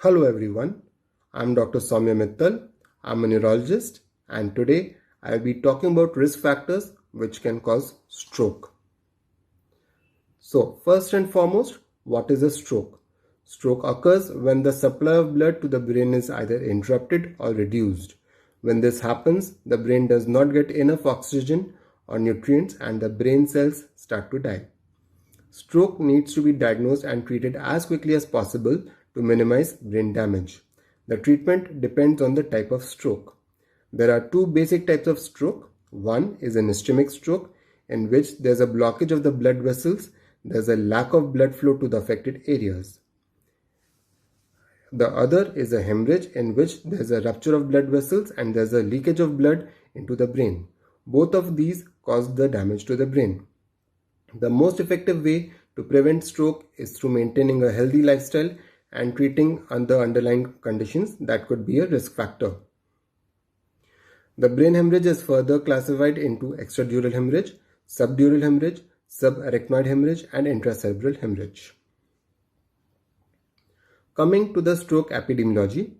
Hello everyone, I'm Dr. Soumya Mittal. I'm a neurologist and today I'll be talking about risk factors which can cause stroke. So first and foremost, what is a stroke? Stroke occurs when the supply of blood to the brain is either interrupted or reduced. When this happens, the brain does not get enough oxygen or nutrients and the brain cells start to die. Stroke needs to be diagnosed and treated as quickly as possible to minimize brain damage. The treatment depends on the type of stroke. There are two basic types of stroke. One is an ischemic stroke, in which there's a blockage of the blood vessels, there's a lack of blood flow to the affected areas. The other is a hemorrhage, in which there's a rupture of blood vessels and there's a leakage of blood into the brain. Both of these cause the damage to the brain. The most effective way to prevent stroke is through maintaining a healthy lifestyle and treating the underlying conditions that could be a risk factor. The brain hemorrhage is further classified into extradural hemorrhage, subdural hemorrhage, subarachnoid hemorrhage, and intracerebral hemorrhage. Coming to the stroke epidemiology,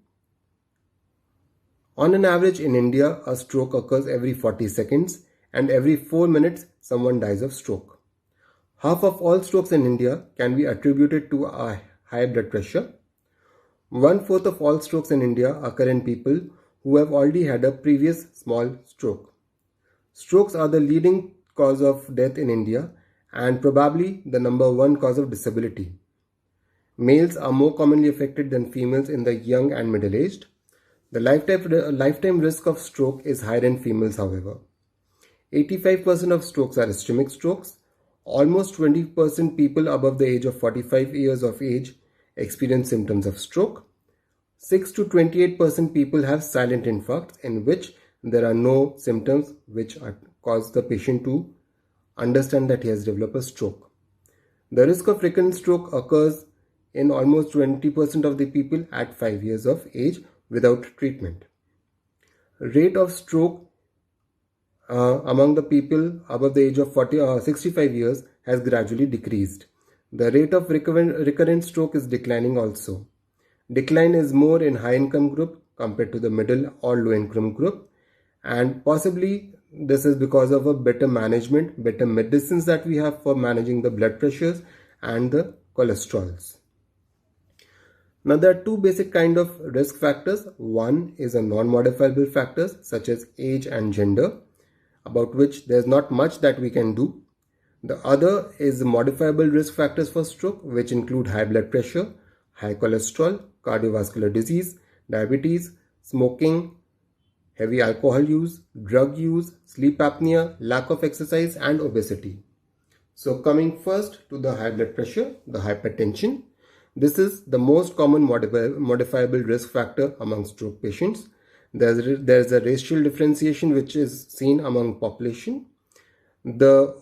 on an average in India, a stroke occurs every 40 seconds and every 4 minutes someone dies of stroke. Half of all strokes in India can be attributed to a high blood pressure. 1/4 of all strokes in India occur in people who have already had a previous small stroke. Strokes are the leading cause of death in India and probably the number one cause of disability. Males are more commonly affected than females in the young and middle-aged. The lifetime risk of stroke is higher in females, however. 85% of strokes are ischemic strokes. Almost 20% people above the age of 45 years of age experience symptoms of stroke. 6 to 28% people have silent infarcts, in which there are no symptoms which cause the patient to understand that he has developed a stroke. The risk of recurrent stroke occurs in almost 20% of the people at 5 years of age without treatment. Rate of stroke among the people above the age of 65 years has gradually decreased. The rate of recurrent stroke is declining also. Decline is more in high income group compared to the middle or low income group, and possibly this is because of a better management, better medicines that we have for managing the blood pressures and the cholesterols. Now there are two basic kind of risk factors. One is a non-modifiable factors such as age and gender, about which there's not much that we can do. The other is modifiable risk factors for stroke, which include high blood pressure, high cholesterol, cardiovascular disease, diabetes, smoking, heavy alcohol use, drug use, sleep apnea, lack of exercise, and obesity. So coming first to the high blood pressure, the hypertension. This is the most common modifiable risk factor among stroke patients. There's a racial differentiation which is seen among population. The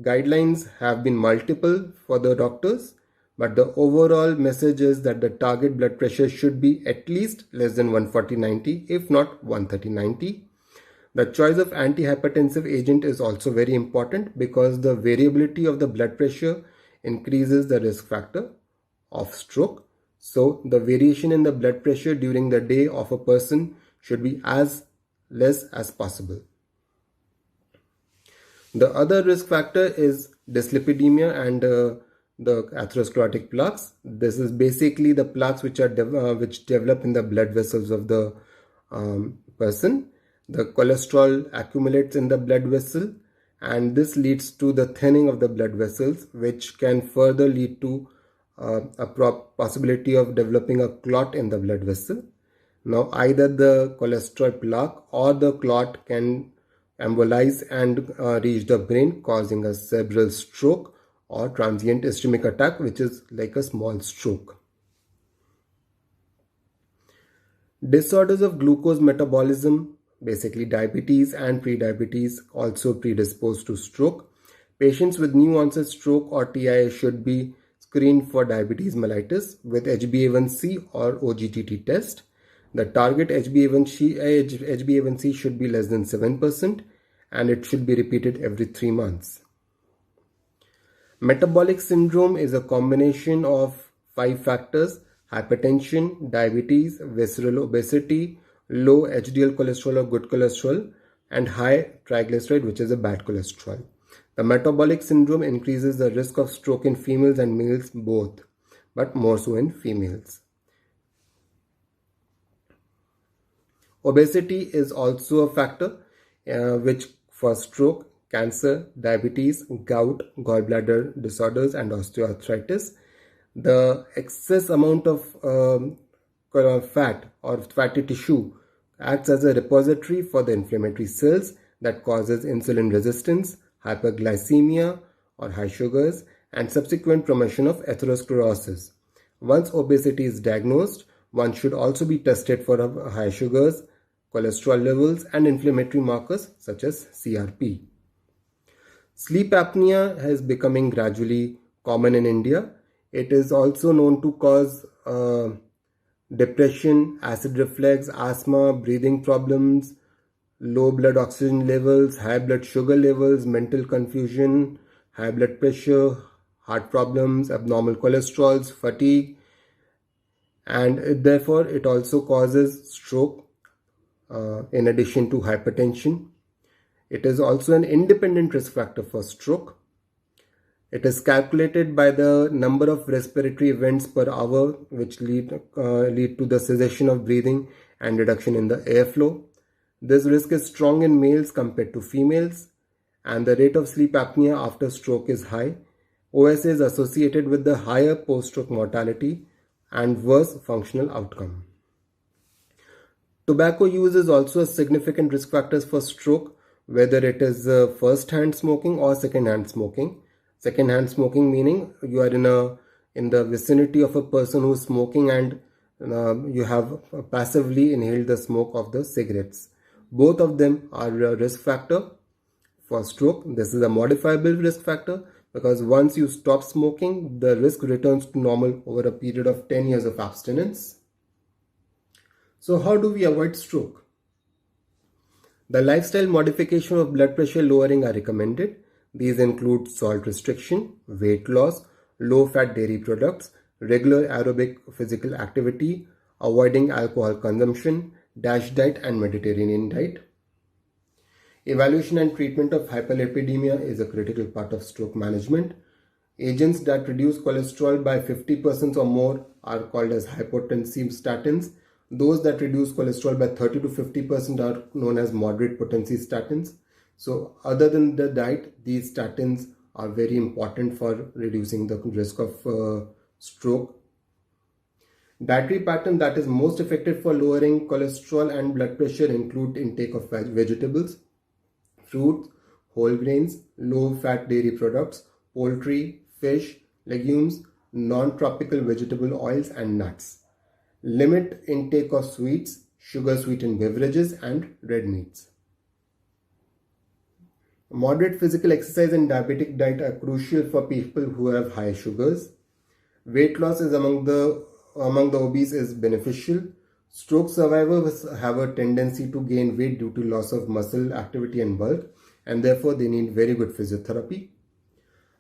guidelines have been multiple for the doctors, but the overall message is that the target blood pressure should be at least less than 140/90, if not 130/90. The choice of antihypertensive agent is also very important because the variability of the blood pressure increases the risk factor of stroke. So the variation in the blood pressure during the day of a person should be as less as possible. The other risk factor is dyslipidemia and the atherosclerotic plaques. This is basically the plaques which develop in the blood vessels of the person. The cholesterol accumulates in the blood vessel, and this leads to the thinning of the blood vessels, which can further lead to a possibility of developing a clot in the blood vessel. Now either the cholesterol plaque or the clot can embolize and reach the brain, causing a cerebral stroke or transient ischemic attack, which is like a small stroke. Disorders of glucose metabolism, basically diabetes and prediabetes, also predispose to stroke. Patients with new onset stroke or TIA should be screened for diabetes mellitus with HbA1c or OGTT test. The target HbA1c should be less than 7% and it should be repeated every 3 months. Metabolic syndrome is a combination of 5 factors: hypertension, diabetes, visceral obesity, low HDL cholesterol or good cholesterol, and high triglyceride, which is a bad cholesterol. The metabolic syndrome increases the risk of stroke in females and males both, but more so in females. Obesity is also a factor which for stroke, cancer, diabetes, gout, gallbladder disorders, and osteoarthritis. The excess amount of fat or fatty tissue acts as a repository for the inflammatory cells that causes insulin resistance, hyperglycemia or high sugars, and subsequent promotion of atherosclerosis. Once obesity is diagnosed, one should also be tested for high sugars, cholesterol levels, and inflammatory markers such as CRP. Sleep apnea is becoming gradually common in India. It is also known to cause depression, acid reflux, asthma, breathing problems, low blood oxygen levels, high blood sugar levels, mental confusion, high blood pressure, heart problems, abnormal cholesterols, fatigue, and therefore it also causes stroke in addition to hypertension. It is also an independent risk factor for stroke. It is calculated by the number of respiratory events per hour which lead to the cessation of breathing and reduction in the airflow. This risk is strong in males compared to females, and the rate of sleep apnea after stroke is high. OSA is associated with the higher post-stroke mortality and worse functional outcome. Tobacco use is also a significant risk factor for stroke, whether it is first-hand smoking or second-hand smoking. Second-hand smoking meaning you are in the vicinity of a person who is smoking and you have passively inhaled the smoke of the cigarettes. Both of them are a risk factor for stroke. This is a modifiable risk factor because once you stop smoking, the risk returns to normal over a period of 10 years of abstinence. So how do we avoid stroke? The lifestyle modification of blood pressure lowering are recommended. These include salt restriction, weight loss, low-fat dairy products, regular aerobic physical activity, avoiding alcohol consumption, DASH diet and Mediterranean diet. Evaluation and treatment of hyperlipidemia is a critical part of stroke management. Agents that reduce cholesterol by 50% or more are called as hypotensive statins. Those that reduce cholesterol by 30 to 50% are known as moderate potency statins. So other than the diet, these statins are very important for reducing the risk of stroke. Dietary pattern that is most effective for lowering cholesterol and blood pressure include intake of vegetables, fruits, whole grains, low-fat dairy products, poultry, fish, legumes, non-tropical vegetable oils and nuts. Limit intake of sweets, sugar-sweetened beverages and red meats. Moderate physical exercise and diabetic diet are crucial for people who have high sugars. Weight loss is among the obese is beneficial. Stroke survivors have a tendency to gain weight due to loss of muscle activity and bulk, and therefore they need very good physiotherapy.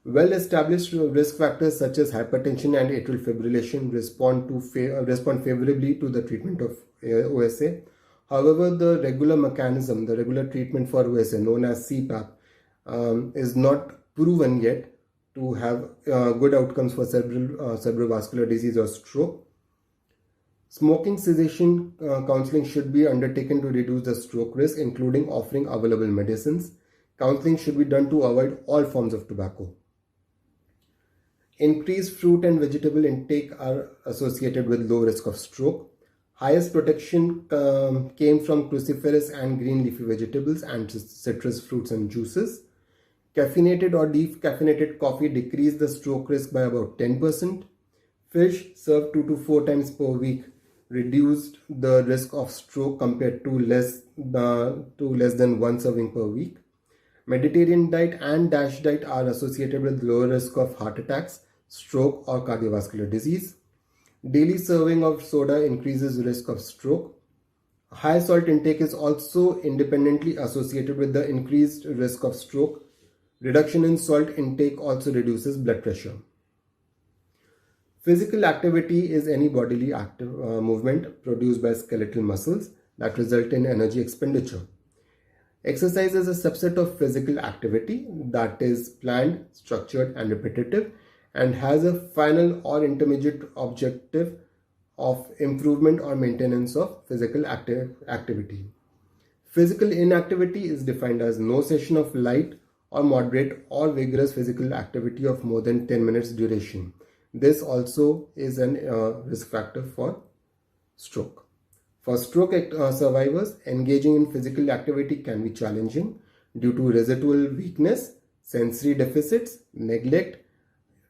Well-established risk factors such as hypertension and atrial fibrillation respond favorably to the treatment of OSA. However, the regular treatment for OSA, known as CPAP, is not proven yet to have good outcomes for cerebrovascular disease or stroke. Smoking cessation counseling should be undertaken to reduce the stroke risk, including offering available medicines. Counseling should be done to avoid all forms of tobacco. Increased fruit and vegetable intake are associated with low risk of stroke. Highest protection came from cruciferous and green leafy vegetables and citrus fruits and juices. Caffeinated or decaffeinated coffee decreased the stroke risk by about 10%. Fish served 2 to 4 times per week reduced the risk of stroke compared to less than 1 serving per week. Mediterranean diet and DASH diet are associated with lower risk of heart attacks, stroke or cardiovascular disease. Daily serving of soda increases risk of stroke. High salt intake is also independently associated with the increased risk of stroke. Reduction in salt intake also reduces blood pressure. Physical activity is any bodily movement produced by skeletal muscles that result in energy expenditure. Exercise is a subset of physical activity that is planned, structured, and repetitive, and has a final or intermediate objective of improvement or maintenance of physical activity. Physical inactivity is defined as no session of light or moderate or vigorous physical activity of more than 10 minutes duration. This also is an risk factor for stroke. For stroke survivors, engaging in physical activity can be challenging due to residual weakness, sensory deficits, neglect,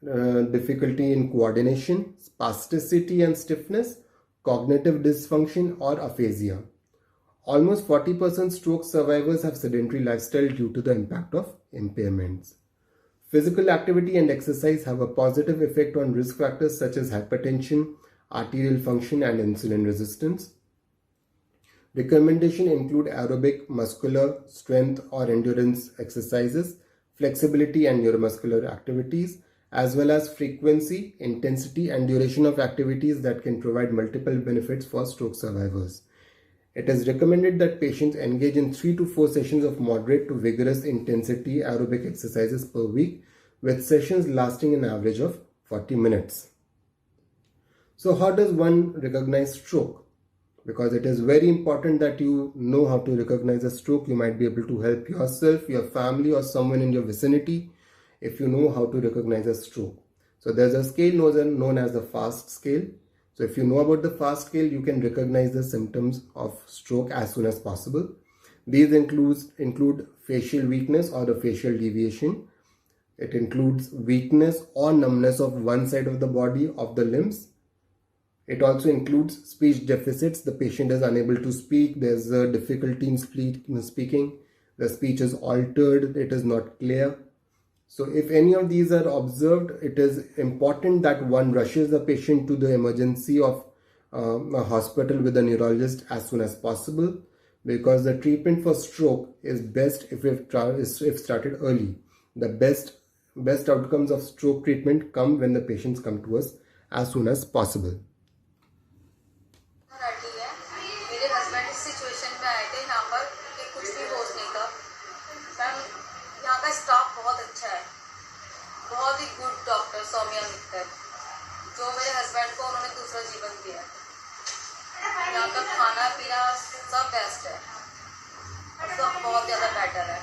difficulty in coordination, spasticity and stiffness, cognitive dysfunction, or aphasia. Almost 40% stroke survivors have sedentary lifestyle due to the impact of impairments. Physical activity and exercise have a positive effect on risk factors such as hypertension, arterial function, and insulin resistance. Recommendations include aerobic, muscular, strength or endurance exercises, flexibility and neuromuscular activities, as well as frequency, intensity, and duration of activities that can provide multiple benefits for stroke survivors. It is recommended that patients engage in 3 to 4 sessions of moderate to vigorous intensity aerobic exercises per week, with sessions lasting an average of 40 minutes. So how does one recognize stroke? Because it is very important that you know how to recognize a stroke. You might be able to help yourself, your family, or someone in your vicinity if you know how to recognize a stroke. So there's a scale known as the FAST scale. So if you know about the FAST scale, you can recognize the symptoms of stroke as soon as possible. These include facial weakness or the facial deviation. It includes weakness or numbness of one side of the body, of the limbs. It also includes speech deficits. The patient is unable to speak. There's a difficulty in speaking. The speech is altered. It is not clear. So if any of these are observed, it is important that one rushes the patient to the emergency of a hospital with a neurologist as soon as possible, because the treatment for stroke is best if started early. The best outcomes of stroke treatment come when the patients come to us as soon as possible. मेरे husband इस situation में आए थे यहाँ पर कि कुछ भी होश नहीं था। मैम यहाँ का स्टाफ बहुत अच्छा है, बहुत ही गुड डॉक्टर सौम्या मित्तर, जो मेरे हस्बैंड को उन्होंने दूसरा जीवन दिया। यहाँ का खाना पीना सब बेस्ट है, सब बहुत ज़्यादा बेटर है।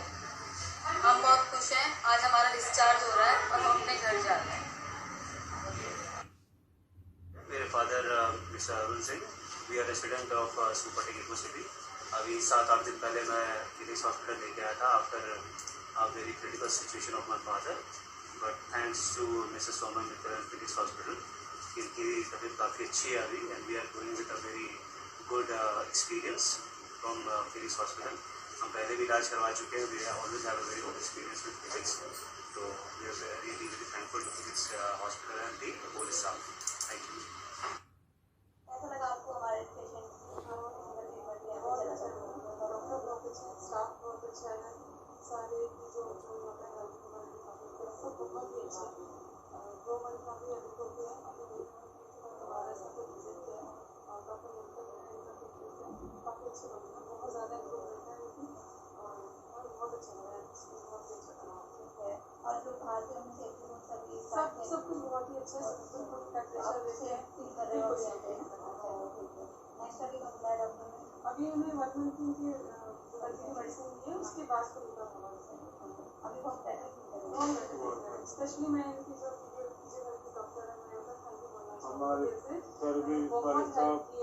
हम बहुत खुश हैं। आज हमारा डिस्चार्ज हो रहा है और हम अपने घर जा रहे हैं। मेरे father mister Arun Singh, we are resident of Supertech eco city. अभी 7-8 दिन पहले मैं फिनिक्स हॉस्पिटल लेके आया था after a very critical situation of my father, but thanks to Mrs. Soman Mittal and Phoenix Hospital, इनकी तबीयत काफ़ी अच्छी है अभी, and we are going with a very good experience from Phoenix Hospital. हम पहले भी इलाज करवा चुके हैं. We always have a very good experience with Phoenix, so we are really very thankful to Phoenix Hospital and the whole staff. Thank you. कैसा लगा आपको हमारे पेशेंट स्टाफ बहुत अच्छा है, सारे जो अपने हेल्थ हमारे सब बहुत ही अच्छा है। 2 मंथ काफ़ी अधिक हो गया। अभी दोबारा सबको विजिट किया और डॉक्टर मिलकर काफ़ी अच्छे लोग हैं, बहुत ज़्यादा इम्प्रूवमेंट है उनकी और बहुत अच्छा लगा है, बहुत ही अच्छा लगा। और जो बाहर के हमने सब कुछ बहुत ही अच्छा है, सब कुछ टेम्परेचर वैसे फील कर रहे हो। अभी उन्हें 1 मंथ की मेडिसिन दी है, उसके बाद तो उनका अभी बहुत बेटर, स्पेशली मैं इनकी जो डॉक्टर है मैं उनका थैंक यू बोलना चाहूँगी।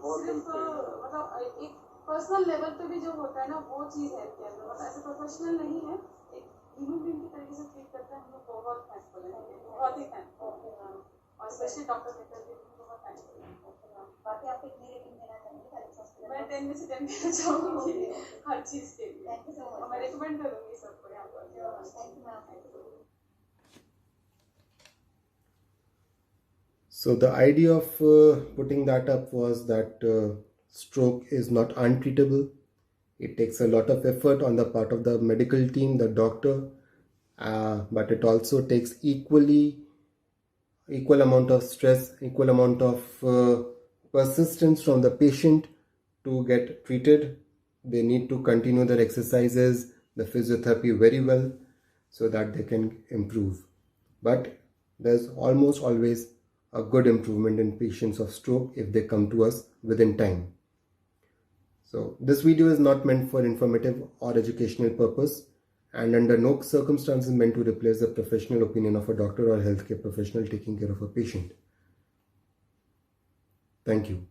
बहुत हेल्प की है, सिर्फ मतलब एक पर्सनल लेवल पे भी जो होता है ना वो चीज़ हेल्प किया, मतलब ऐसे प्रोफेशनल नहीं है, एक ह्यूमन बीइंग की तरीके से ट्रीट करते हैं। हम लोग बहुत थैंकफुल है, बहुत ही थैंकफुल, और स्पेशली डॉक्टर मित्तल जी बहुत थैंकफुल है। बाकी आप कितनी रेटिंग देना चाहेंगे? मैं 10 में से 10 देना चाहूँगी हर चीज़ के लिए। Thank you so much. मैं रिकमेंड करूँगी सबको यहाँ पर। Thank you ma'am. So the idea of putting that up was that stroke is not untreatable. It takes a lot of effort on the part of the medical team, the doctor, but it also takes equally equal amount of stress, equal amount of persistence from the patient to get treated. They need to continue their exercises, the physiotherapy very well so that they can improve. But there's almost always a good improvement in patients of stroke if they come to us within time. So this video is not meant for informative or educational purpose and under no circumstances meant to replace the professional opinion of a doctor or healthcare professional taking care of a patient. Thank you.